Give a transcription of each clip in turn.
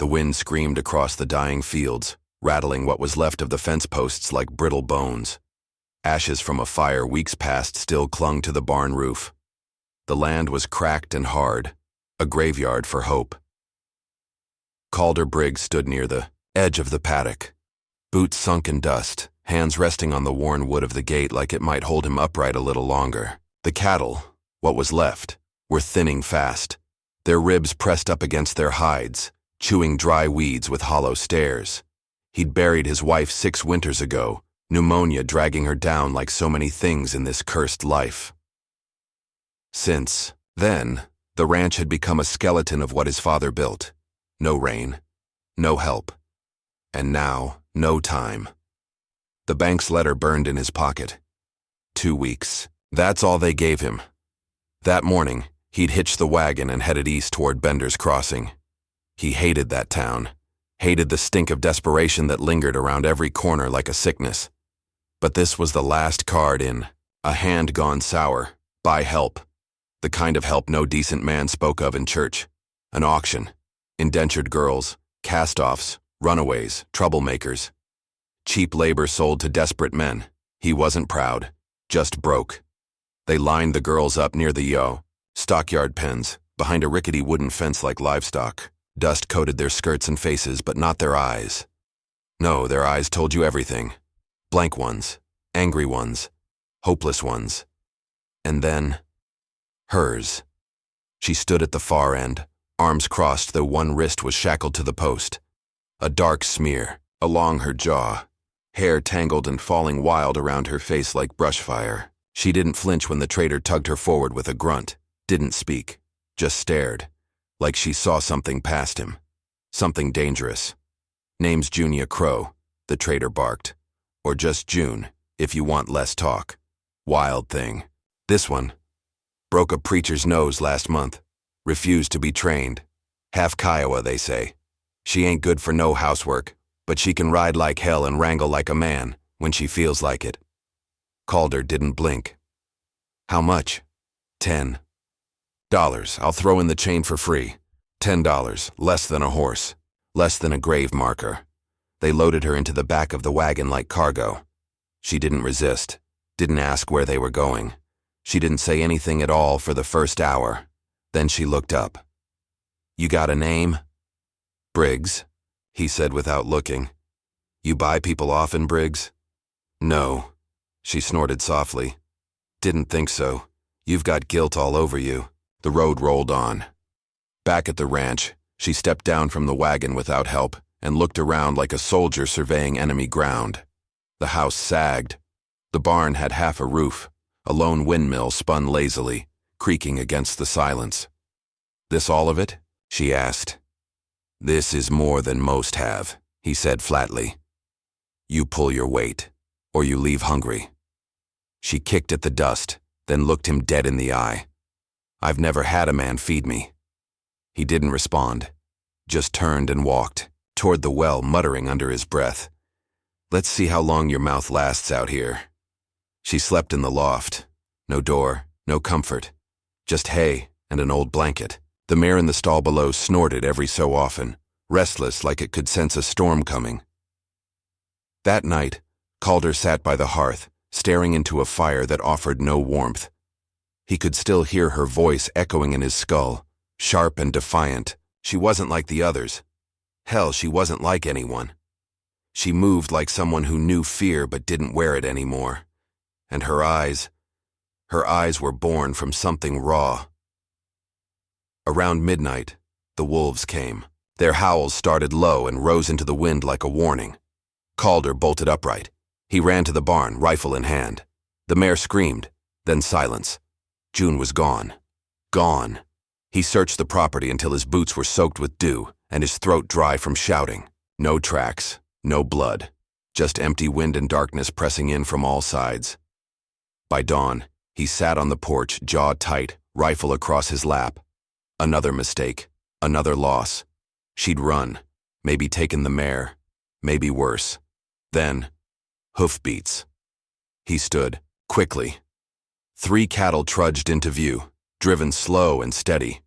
The wind screamed across the dying fields, rattling what was left of the fence posts like brittle bones. Ashes from a fire weeks past still clung to the barn roof. The land was cracked and hard, a graveyard for hope. Calder Briggs stood near the edge of the paddock, boots sunk in dust, hands resting on the worn wood of the gate like it might hold him upright a little longer. The cattle, what was left, were thinning fast, their ribs pressed up against their hides, chewing dry weeds with hollow stares. He'd buried his wife 6 winters ago, pneumonia dragging her down like so many things in this cursed life. Since then, the ranch had become a skeleton of what his father built. No rain, no help, and now, no time. The bank's letter burned in his pocket. 2 weeks. That's all they gave him. That morning, he'd hitched the wagon and headed east toward Bender's Crossing. He hated that town, hated the stink of desperation that lingered around every corner like a sickness. But this was the last card in a hand gone sour, buy help. The kind of help no decent man spoke of in church. An auction, indentured girls, cast-offs, runaways, troublemakers. Cheap labor sold to desperate men. He wasn't proud, just broke. They lined the girls up near the stockyard pens, behind a rickety wooden fence like livestock. Dust coated their skirts and faces, but not their eyes. No, their eyes told you everything. Blank ones, angry ones, hopeless ones. And then, hers. She stood at the far end, arms crossed though one wrist was shackled to the post. A dark smear along her jaw, hair tangled and falling wild around her face like brush fire. She didn't flinch when the trader tugged her forward with a grunt, didn't speak, just stared, like she saw something past him, something dangerous. Name's Junia Crow, the trader barked. Or just June, if you want less talk. Wild thing. This one. Broke a preacher's nose last month. Refused to be trained. Half Kiowa, they say. She ain't good for no housework, but she can ride like hell and wrangle like a man when she feels like it. Calder didn't blink. How much? $10. I'll throw in the chain for free. $10, less than a horse, less than a grave marker. They loaded her into the back of the wagon like cargo. She didn't resist, didn't ask where they were going. She didn't say anything at all for the first hour. Then she looked up. You got a name? Briggs, he said without looking. You buy people often, Briggs? No, she snorted softly. Didn't think so. You've got guilt all over you. The road rolled on. Back at the ranch, she stepped down from the wagon without help and looked around like a soldier surveying enemy ground. The house sagged. The barn had half a roof. A lone windmill spun lazily, creaking against the silence. This all of it? She asked. This is more than most have, he said flatly. You pull your weight, or you leave hungry. She kicked at the dust, then looked him dead in the eye. I've never had a man feed me. He didn't respond, just turned and walked toward the well, muttering under his breath. Let's see how long your mouth lasts out here. She slept in the loft. No door, no comfort. Just hay and an old blanket. The mare in the stall below snorted every so often, restless like it could sense a storm coming. That night, Calder sat by the hearth, staring into a fire that offered no warmth. He could still hear her voice echoing in his skull, sharp and defiant. She wasn't like the others. Hell, she wasn't like anyone. She moved like someone who knew fear but didn't wear it anymore. And her eyes were born from something raw. Around midnight, the wolves came. Their howls started low and rose into the wind like a warning. Calder bolted upright. He ran to the barn, rifle in hand. The mare screamed, then silence. June was gone. Gone. He searched the property until his boots were soaked with dew and his throat dry from shouting. No tracks, no blood, just empty wind and darkness pressing in from all sides. By dawn, he sat on the porch, jaw tight, rifle across his lap. Another mistake, another loss. She'd run, maybe taken the mare, maybe worse. Then, hoofbeats. He stood, quickly. 3 cattle trudged into view, driven slow and steady.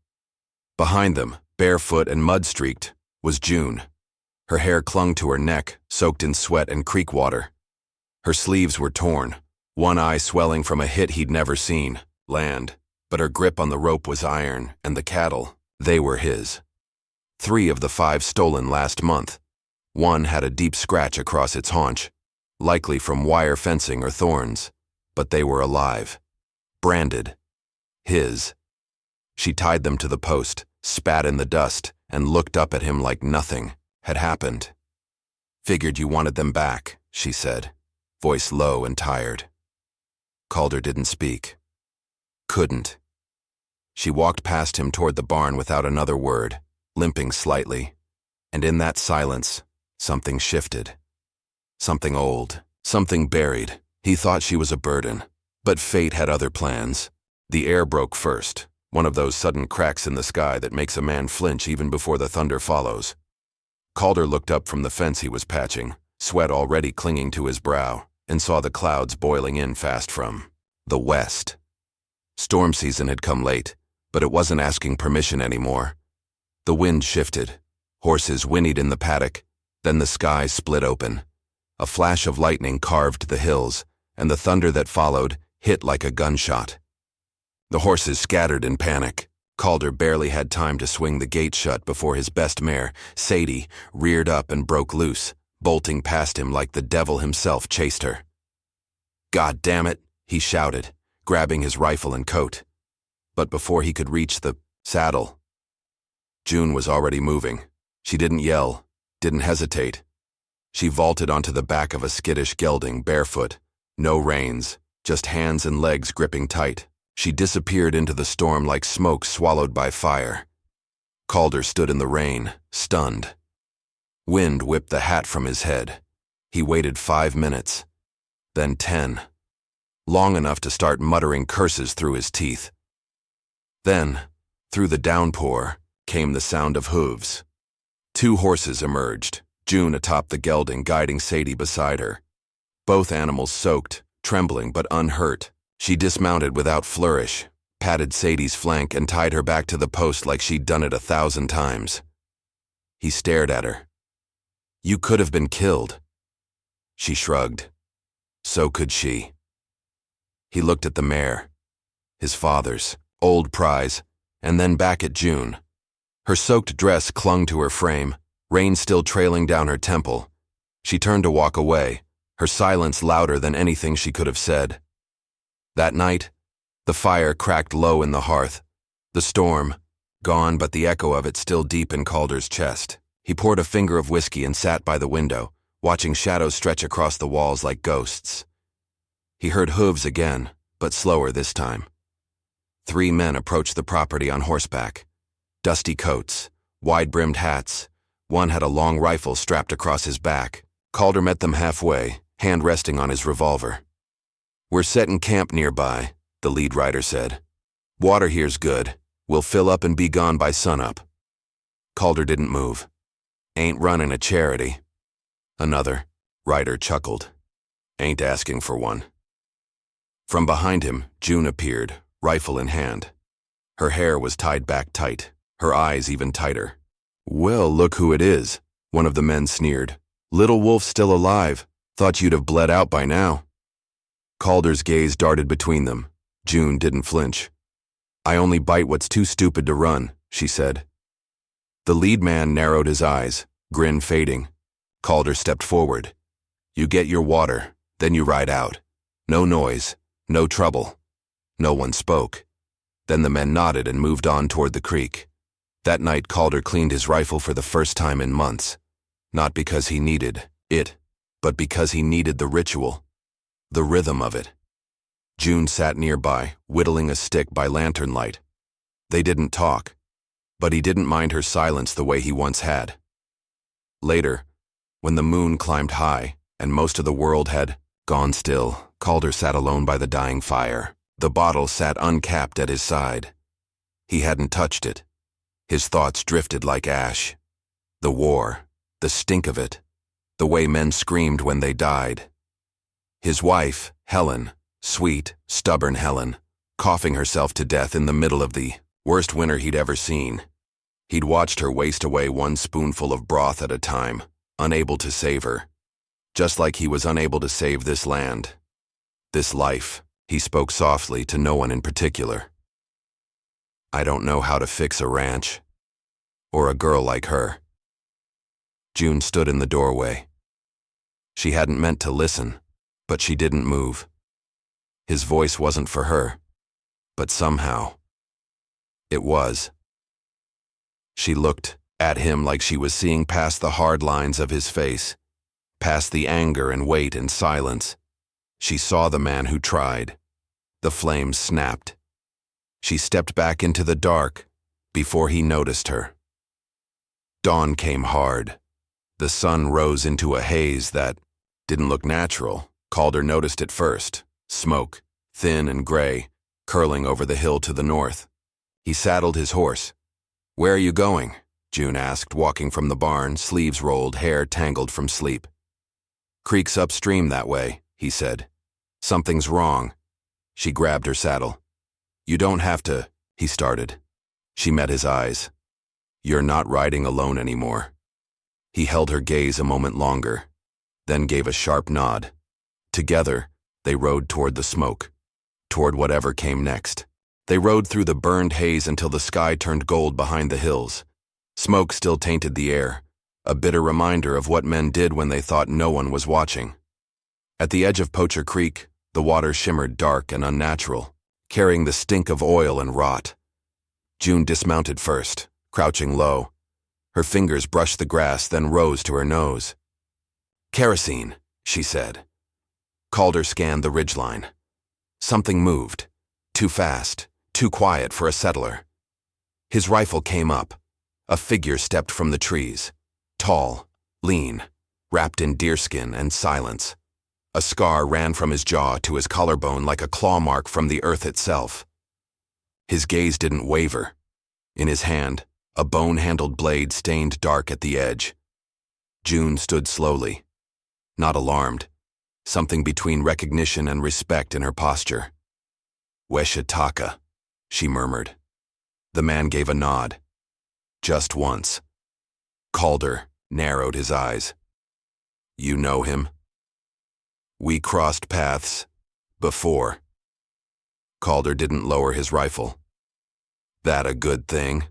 Behind them, barefoot and mud-streaked, was June. Her hair clung to her neck, soaked in sweat and creek water. Her sleeves were torn, one eye swelling from a hit he'd never seen, land, but her grip on the rope was iron, and the cattle, they were his. 3 of the 5 stolen last month. One had a deep scratch across its haunch, likely from wire fencing or thorns, but they were alive. Branded. His. She tied them to the post, spat in the dust, and looked up at him like nothing had happened. "Figured you wanted them back," she said, voice low and tired. Calder didn't speak. Couldn't. She walked past him toward the barn without another word, limping slightly, and in that silence, something shifted. Something old, something buried. He thought she was a burden, but fate had other plans. The air broke first, one of those sudden cracks in the sky that makes a man flinch even before the thunder follows. Calder looked up from the fence he was patching, sweat already clinging to his brow, and saw the clouds boiling in fast from the west. Storm season had come late, but it wasn't asking permission anymore. The wind shifted. Horses whinnied in the paddock. Then the sky split open. A flash of lightning carved the hills, and the thunder that followed hit like a gunshot. The horses scattered in panic. Calder barely had time to swing the gate shut before his best mare, Sadie, reared up and broke loose, bolting past him like the devil himself chased her. "God damn it," he shouted, grabbing his rifle and coat. But before he could reach the saddle, June was already moving. She didn't yell, didn't hesitate. She vaulted onto the back of a skittish gelding, barefoot, no reins, just hands and legs gripping tight. She disappeared into the storm like smoke swallowed by fire. Calder stood in the rain, stunned. Wind whipped the hat from his head. He waited 5 minutes, then 10, long enough to start muttering curses through his teeth. Then, through the downpour, came the sound of hooves. 2 horses emerged, June atop the gelding guiding Sadie beside her. Both animals soaked, trembling but unhurt. She dismounted without flourish, patted Sadie's flank and tied her back to the post like she'd done it 1,000 times. He stared at her. "You could have been killed." She shrugged. So could she. He looked at the mare, his father's, old prize, and then back at June. Her soaked dress clung to her frame, rain still trailing down her temple. She turned to walk away, her silence louder than anything she could have said. That night, the fire cracked low in the hearth. The storm, gone but the echo of it still deep in Calder's chest. He poured a finger of whiskey and sat by the window, watching shadows stretch across the walls like ghosts. He heard hooves again, but slower this time. 3 men approached the property on horseback. Dusty coats, wide-brimmed hats. One had a long rifle strapped across his back. Calder met them halfway, hand resting on his revolver. "We're setting camp nearby," the lead rider said. "Water here's good. We'll fill up and be gone by sunup." Calder didn't move. "Ain't running a charity." Another rider chuckled. "Ain't asking for one." From behind him, June appeared, rifle in hand. Her hair was tied back tight, her eyes even tighter. "Well, look who it is," one of the men sneered. "Little Wolf's still alive. Thought you'd have bled out by now." Calder's gaze darted between them. June didn't flinch. "I only bite what's too stupid to run," she said. The lead man narrowed his eyes, grin fading. Calder stepped forward. "You get your water, then you ride out. No noise, no trouble." No one spoke. Then the men nodded and moved on toward the creek. That night Calder cleaned his rifle for the first time in months. Not because he needed it, but because he needed the ritual, the rhythm of it. June sat nearby, whittling a stick by lantern light. They didn't talk, but he didn't mind her silence the way he once had. Later, when the moon climbed high and most of the world had gone still, Calder sat alone by the dying fire. The bottle sat uncapped at his side. He hadn't touched it. His thoughts drifted like ash. The war, the stink of it, the way men screamed when they died. His wife, Helen, sweet, stubborn Helen, coughing herself to death in the middle of the worst winter he'd ever seen. He'd watched her waste away one spoonful of broth at a time, unable to save her. Just like he was unable to save this land. This life, he spoke softly to no one in particular. I don't know how to fix a ranch. Or a girl like her. June stood in the doorway. She hadn't meant to listen, but she didn't move. His voice wasn't for her, but somehow, it was. She looked at him like she was seeing past the hard lines of his face, past the anger and weight and silence. She saw the man who tried. The flames snapped. She stepped back into the dark before he noticed her. Dawn came hard. The sun rose into a haze that didn't look natural. Calder noticed it first. Smoke, thin and gray, curling over the hill to the north. He saddled his horse. "Where are you going?" June asked, walking from the barn, sleeves rolled, hair tangled from sleep. "Creek's upstream that way," he said. "Something's wrong." She grabbed her saddle. "You don't have to," he started. She met his eyes. "You're not riding alone anymore." He held her gaze a moment longer, then gave a sharp nod. Together, they rode toward the smoke, toward whatever came next. They rode through the burned haze until the sky turned gold behind the hills. Smoke still tainted the air, a bitter reminder of what men did when they thought no one was watching. At the edge of Poacher Creek, the water shimmered dark and unnatural, carrying the stink of oil and rot. June dismounted first, crouching low. Her fingers brushed the grass, then rose to her nose. "Kerosene," she said. Calder scanned the ridgeline. Something moved. Too fast, too quiet for a settler. His rifle came up. A figure stepped from the trees. Tall, lean, wrapped in deerskin and silence. A scar ran from his jaw to his collarbone like a claw mark from the earth itself. His gaze didn't waver. In his hand, a bone-handled blade stained dark at the edge. June stood slowly, not alarmed, something between recognition and respect in her posture. "Weshitaka," she murmured. The man gave a nod. Just once. Calder narrowed his eyes. "You know him?" "We crossed paths before." Calder didn't lower his rifle. "That a good thing?"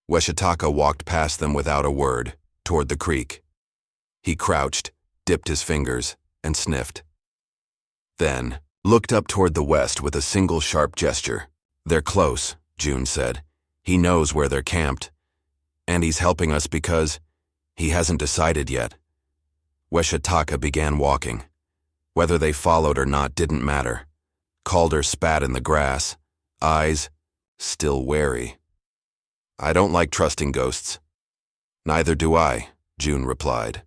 Weshitaka walked past them without a word, toward the creek. He crouched, dipped his fingers, and sniffed. Then, looked up toward the west with a single sharp gesture. "They're close," June said. "He knows where they're camped. And he's helping us because he hasn't decided yet." Weshitaka began walking. Whether they followed or not didn't matter. Calder spat in the grass, eyes still wary. "I don't like trusting ghosts." "Neither do I," June replied.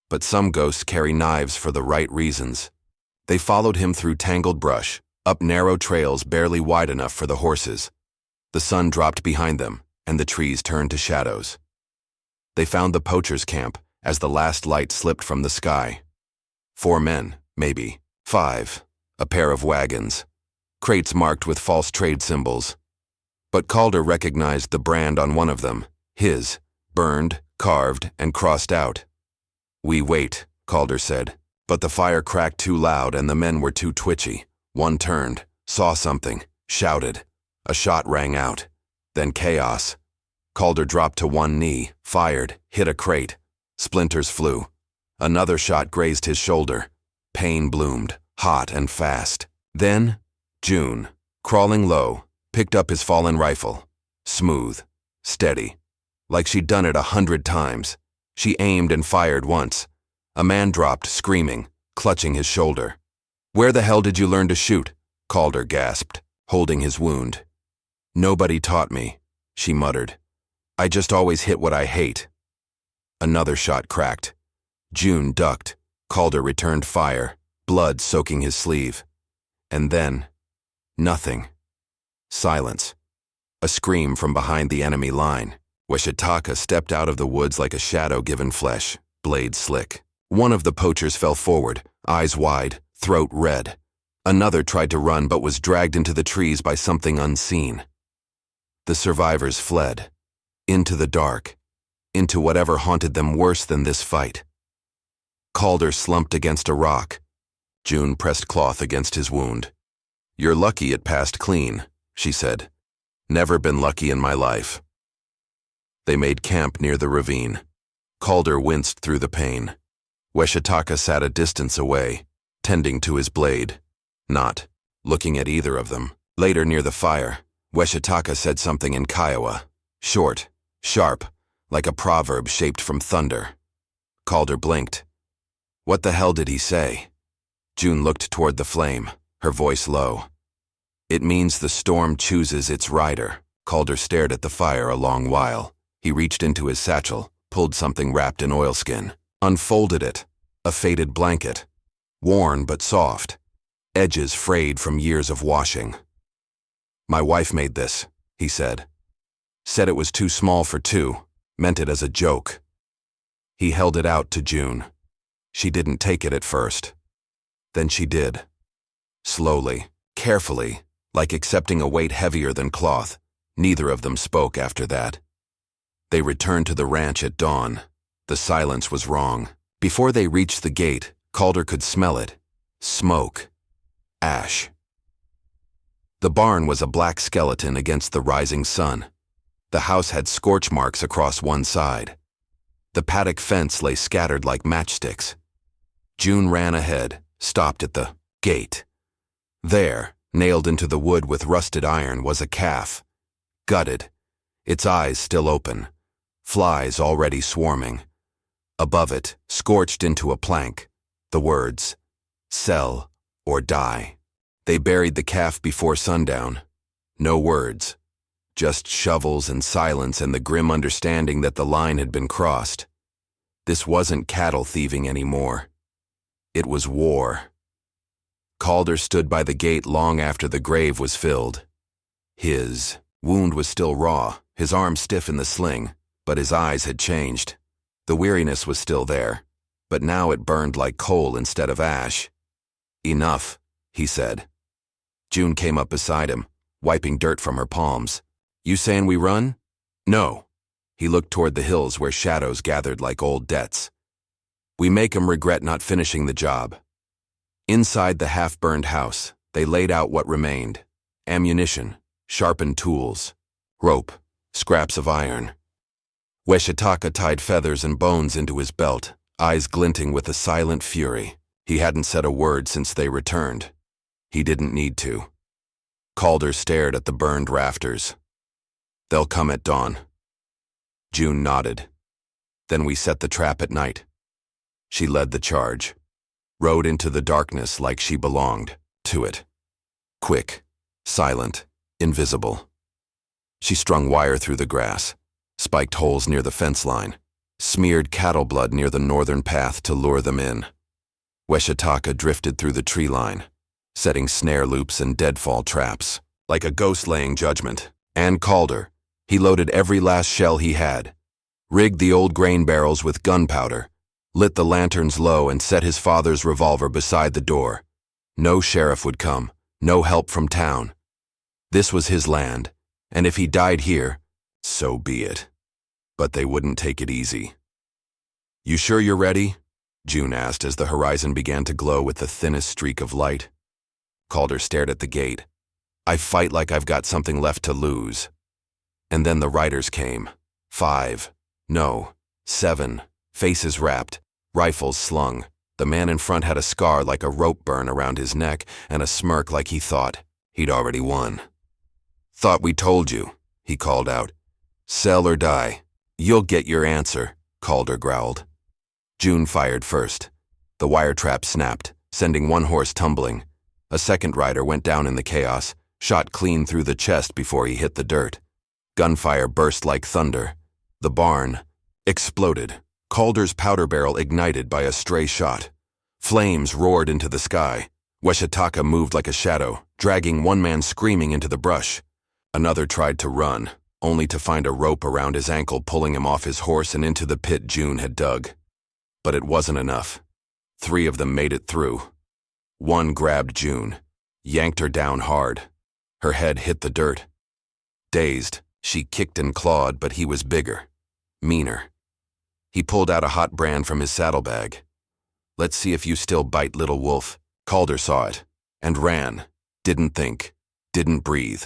"But some ghosts carry knives for the right reasons." They followed him through tangled brush, up narrow trails barely wide enough for the horses. The sun dropped behind them, and the trees turned to shadows. They found the poachers' camp as the last light slipped from the sky. 4 men, maybe, 5, a pair of wagons, crates marked with false trade symbols. But Calder recognized the brand on one of them, his, burned, carved, and crossed out. "We wait," Calder said, but the fire cracked too loud and the men were too twitchy. One turned, saw something, shouted. A shot rang out. Then chaos. Calder dropped to one knee, fired, hit a crate. Splinters flew. Another shot grazed his shoulder. Pain bloomed, hot and fast. Then, June, crawling low, picked up his fallen rifle. Smooth, steady, like she'd done it 100 times. She aimed and fired once. A man dropped, screaming, clutching his shoulder. "Where the hell did you learn to shoot?" Calder gasped, holding his wound. "Nobody taught me," she muttered. "I just always hit what I hate." Another shot cracked. June ducked. Calder returned fire, blood soaking his sleeve. And then, nothing. Silence. A scream from behind the enemy line. Weshitaka stepped out of the woods like a shadow given flesh, blade slick. One of the poachers fell forward, eyes wide, throat red. Another tried to run but was dragged into the trees by something unseen. The survivors fled, into the dark, into whatever haunted them worse than this fight. Calder slumped against a rock. June pressed cloth against his wound. "You're lucky it passed clean," she said. "Never been lucky in my life." They made camp near the ravine. Calder winced through the pain. Weshitaka sat a distance away, tending to his blade, not looking at either of them. Later, near the fire, Weshitaka said something in Kiowa, short, sharp, like a proverb shaped from thunder. Calder blinked. What the hell did he say? June looked toward the flame, her voice low. "It means the storm chooses its rider." Calder stared at the fire a long while. He reached into his satchel, pulled something wrapped in oilskin, unfolded it, a faded blanket, worn but soft, edges frayed from years of washing. "My wife made this," he said. "Said it was too small for two, meant it as a joke." He held it out to June. She didn't take it at first. Then she did. Slowly, carefully, like accepting a weight heavier than cloth. Neither of them spoke after that. They returned to the ranch at dawn. The silence was wrong. Before they reached the gate, Calder could smell it. Smoke. Ash. The barn was a black skeleton against the rising sun. The house had scorch marks across one side. The paddock fence lay scattered like matchsticks. June ran ahead, stopped at the gate. There, nailed into the wood with rusted iron, was a calf. Gutted, its eyes still open, flies already swarming. Above it, scorched into a plank, the words, "Sell or die." They buried the calf before sundown. No words, just shovels and silence and the grim understanding that the line had been crossed. This wasn't cattle thieving anymore. It was war. Calder stood by the gate long after the grave was filled. His wound was still raw, his arm stiff in the sling, but his eyes had changed. The weariness was still there, but now it burned like coal instead of ash. "Enough," he said. June came up beside him, wiping dirt from her palms. "You saying we run?" "No." He looked toward the hills where shadows gathered like old debts. "We make 'em regret not finishing the job." Inside the half-burned house, they laid out what remained. Ammunition, sharpened tools, rope, scraps of iron. Weshitaka tied feathers and bones into his belt, eyes glinting with a silent fury. He hadn't said a word since they returned. He didn't need to. Calder stared at the burned rafters. "They'll come at dawn." June nodded. "Then we set the trap at night." She led the charge, rode into the darkness like she belonged to it. Quick, silent, invisible. She strung wire through the grass, spiked holes near the fence line, smeared cattle blood near the northern path to lure them in. Weshitaka drifted through the tree line, setting snare loops and deadfall traps, like a ghost laying judgment. And Calder, he loaded every last shell he had, rigged the old grain barrels with gunpowder, lit the lanterns low and set his father's revolver beside the door. No sheriff would come, no help from town. This was his land, and if he died here, so be it. But they wouldn't take it easy. "You sure you're ready?" June asked as the horizon began to glow with the thinnest streak of light. Calder stared at the gate. "I fight like I've got something left to lose." And then the riders came. 5, no, 7, faces wrapped, rifles slung. The man in front had a scar like a rope burn around his neck and a smirk like he thought he'd already won. "Thought we told you," he called out. "Sell or die. You'll get your answer," Calder growled. June fired first. The wire trap snapped, sending one horse tumbling. A second rider went down in the chaos, shot clean through the chest before he hit the dirt. Gunfire burst like thunder. The barn exploded. Calder's powder barrel ignited by a stray shot. Flames roared into the sky. Weshitaka moved like a shadow, dragging one man screaming into the brush. Another tried to run, only to find a rope around his ankle pulling him off his horse and into the pit June had dug. But it wasn't enough. 3 of them made it through. One grabbed June, yanked her down hard. Her head hit the dirt. Dazed, She kicked and clawed, but he was bigger, meaner. He pulled out a hot brand from his saddlebag. "Let's see if you still bite, little wolf." Calder saw it, and ran. Didn't think, didn't breathe.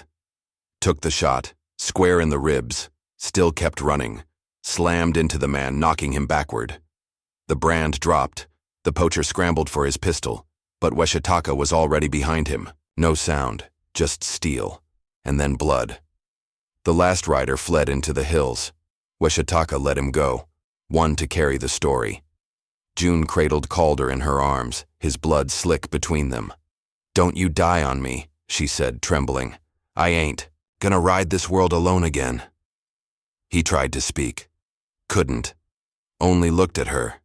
Took the shot, square in the ribs, still kept running, slammed into the man, knocking him backward. The brand dropped. The poacher scrambled for his pistol, but Weshitaka was already behind him. No sound, just steel, and then blood. The last rider fled into the hills. Weshitaka let him go, one to carry the story. June cradled Calder in her arms, his blood slick between them. "Don't you die on me," she said, trembling. "I ain't gonna ride this world alone again." He tried to speak. Couldn't. Only looked at her,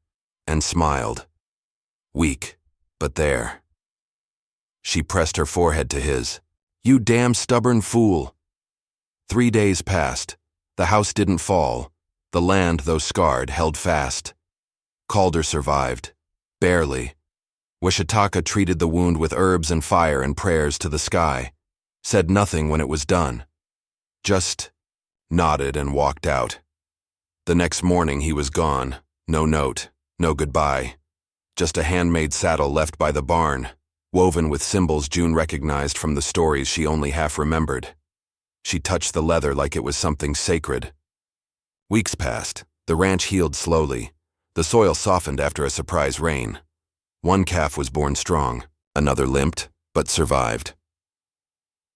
and smiled. Weak, but there. She pressed her forehead to his. "You damn stubborn fool." 3 days passed. The house didn't fall. The land, though scarred, held fast. Calder survived. Barely. Weshitaka treated the wound with herbs and fire and prayers to the sky. Said nothing when it was done. Just nodded and walked out. The next morning he was gone. No note, no goodbye. Just a handmade saddle left by the barn, woven with symbols June recognized from the stories she only half remembered. She touched the leather like it was something sacred. Weeks passed. The ranch healed slowly. The soil softened after a surprise rain. One calf was born strong. Another limped, but survived.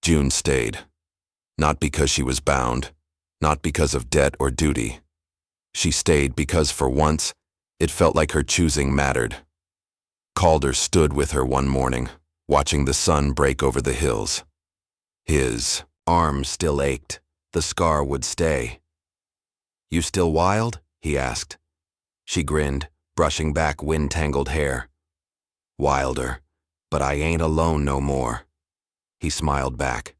June stayed. Not because she was bound, not because of debt or duty. She stayed because, for once, it felt like her choosing mattered. Calder stood with her one morning, watching the sun break over the hills. His arm still ached. The scar would stay. "You still wild?" he asked. She grinned, brushing back wind-tangled hair. "Wilder, but I ain't alone no more." He smiled back.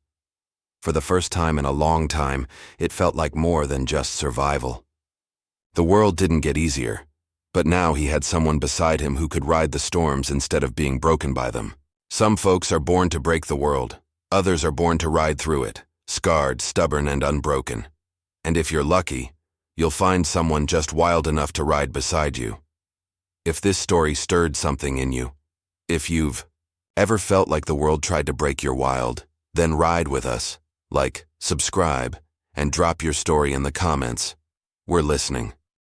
For the first time in a long time, it felt like more than just survival. The world didn't get easier, but now he had someone beside him who could ride the storms instead of being broken by them. Some folks are born to break the world. Others are born to ride through it, scarred, stubborn, and unbroken. And if you're lucky, you'll find someone just wild enough to ride beside you. If this story stirred something in you, if you've ever felt like the world tried to break your wild, then ride with us. Like, subscribe, and drop your story in the comments. We're listening.